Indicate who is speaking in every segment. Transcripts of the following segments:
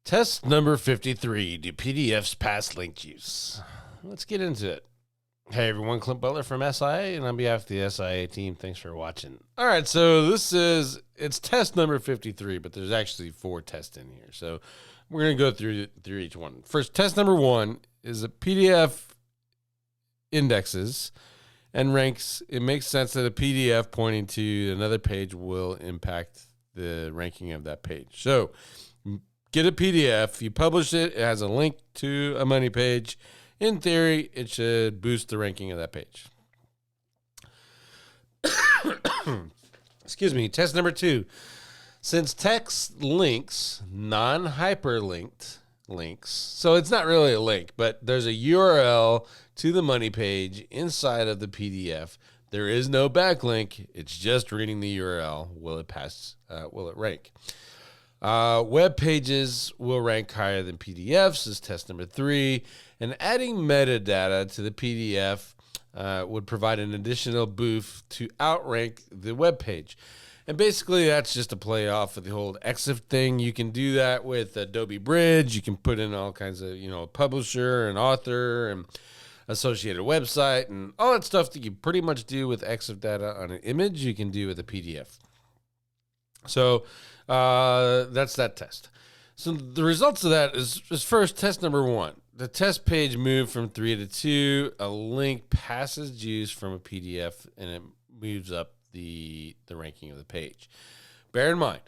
Speaker 1: Test number 53. Do PDFs pass link juice? Let's get into it. Hey everyone, Clint Butler from SIA, and on behalf of the SIA team, thanks for watching. All right, so it's test number 53, but there's actually 4 tests in here. So we're going to go through each one. First, test number 1 is a PDF indexes and ranks. It makes sense that a PDF pointing to another page will impact the ranking of that page. So get a PDF, you publish it, it has a link to a money page. In theory, it should boost the ranking of that page. Excuse me. Test number 2. Since text links non-hyperlinked links, so it's not really a link, but there's a URL to the money page inside of the PDF. There is no backlink. It's just reading the URL. Will it pass? Will it rank? Web pages will rank higher than PDFs is test number 3. And adding metadata to the PDF would provide an additional boost to outrank the web page. And basically, that's just a play off of the whole EXIF thing. You can do that with Adobe Bridge. You can put in all kinds of, publisher and author and associated website and all that stuff that you pretty much do with EXIF data on an image, you can do with a PDF. So that's that test. So the results of that is first, test number 1. The test page moved from 3 to 2. A link passes juice from a PDF, and it moves up the ranking of the page. Bear in mind,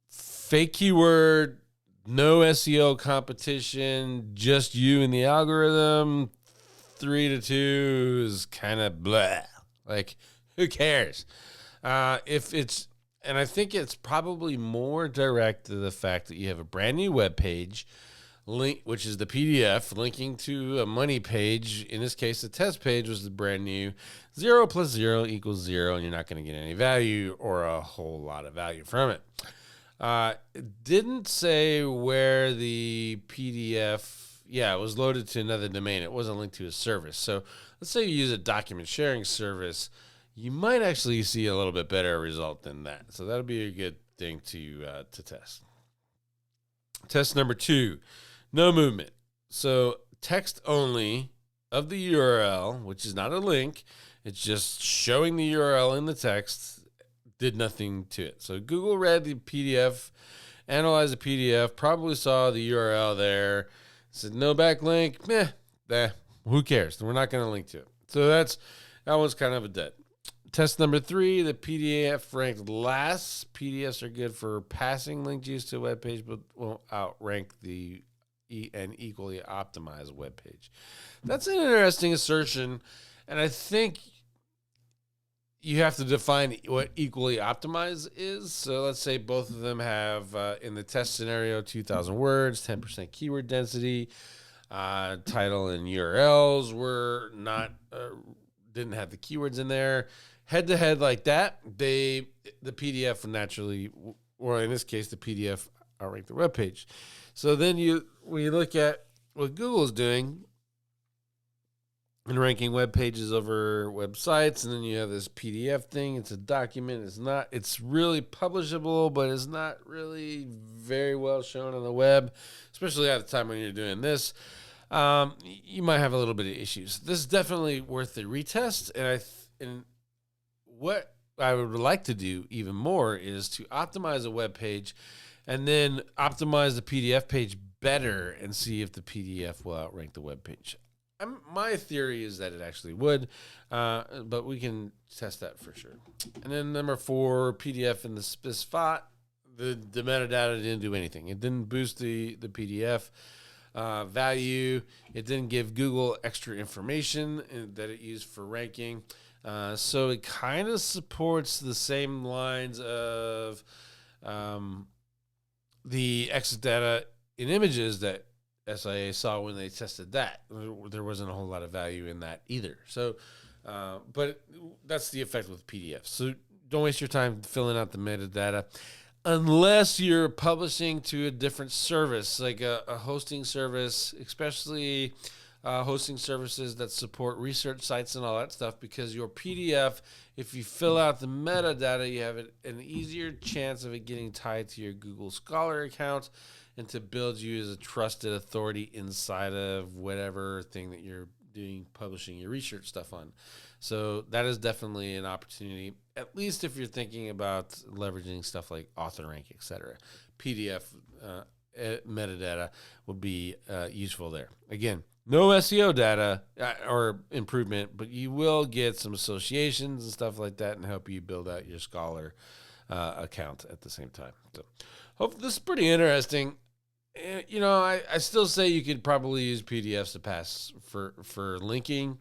Speaker 1: fake keyword, no SEO competition, just you and the algorithm. 3 to 2 is kind of blah. Like, who cares? And I think it's probably more direct to the fact that you have a brand new web page link, which is the PDF linking to a money page. In this case, the test page was the brand new 0 plus 0 equals 0, and you're not going to get any value or a whole lot of value from it. It didn't say where the PDF, it was loaded to another domain. It wasn't linked to a service. So let's say you use a document sharing service. You might actually see a little bit better result than that. So that'll be a good thing to test. Test number 2, no movement. So text only of the URL, which is not a link. It's just showing the URL in the text, did nothing to it. So Google read the PDF, analyzed the PDF, probably saw the URL there, said no backlink, who cares? We're not going to link to it. So that one's kind of a dead. Test number 3, the PDF ranked last. PDFs are good for passing link juice to a web page, but won't outrank an equally optimized web page. That's an interesting assertion, and I think you have to define what equally optimized is. So let's say both of them have, in the test scenario, 2,000 words, 10% keyword density, title and URLs were not didn't have the keywords in there. Head-to-head like that, the PDF will naturally, or in this case, the PDF outrank the web page. So then when you look at what Google is doing and ranking web pages over websites, and then you have this PDF thing. It's a document. It's really publishable, but it's not really very well shown on the web, especially at the time when you're doing this. You might have a little bit of issues. This is definitely worth the retest, and what I would like to do even more is to optimize a web page and then optimize the PDF page better and see if the PDF will outrank the web page. My theory is that it actually would, but we can test that for sure. And then number 4, PDF in the spot. The metadata didn't do anything. It didn't boost the PDF value. It didn't give Google extra information that it used for ranking. So it kind of supports the same lines of the EXIF data in images that SIA saw when they tested that. There wasn't a whole lot of value in that either. So, but that's the effect with PDFs. So don't waste your time filling out the metadata unless you're publishing to a different service, like a hosting service, especially hosting services that support research sites and all that stuff, because your PDF, if you fill out the metadata, you have an easier chance of it getting tied to your Google Scholar account and to build you as a trusted authority inside of whatever thing that you're doing, publishing your research stuff on. So that is definitely an opportunity, at least if you're thinking about leveraging stuff like AuthorRank, etc. PDF metadata would be useful there. Again, no SEO data or improvement, but you will get some associations and stuff like that and help you build out your Scholar account at the same time. So hope this is pretty interesting. I still say you could probably use PDFs to pass for linking.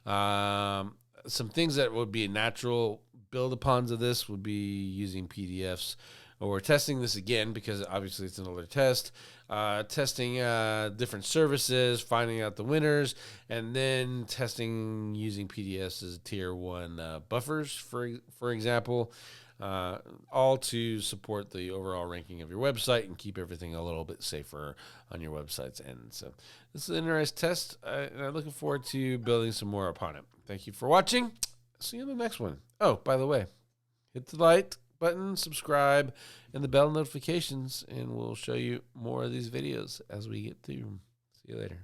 Speaker 1: Some things that would be natural build-upons of this would be using PDFs. We're testing this again because obviously it's another test. Testing different services, finding out the winners, and then testing using PDFs as tier 1 buffers, for example, all to support the overall ranking of your website and keep everything a little bit safer on your website's end. So this is an interesting test, and I'm looking forward to building some more upon it. Thank you for watching. See you in the next one. Oh, by the way, hit the like button, subscribe, and the bell notifications, and we'll show you more of these videos as we get through them. See you later.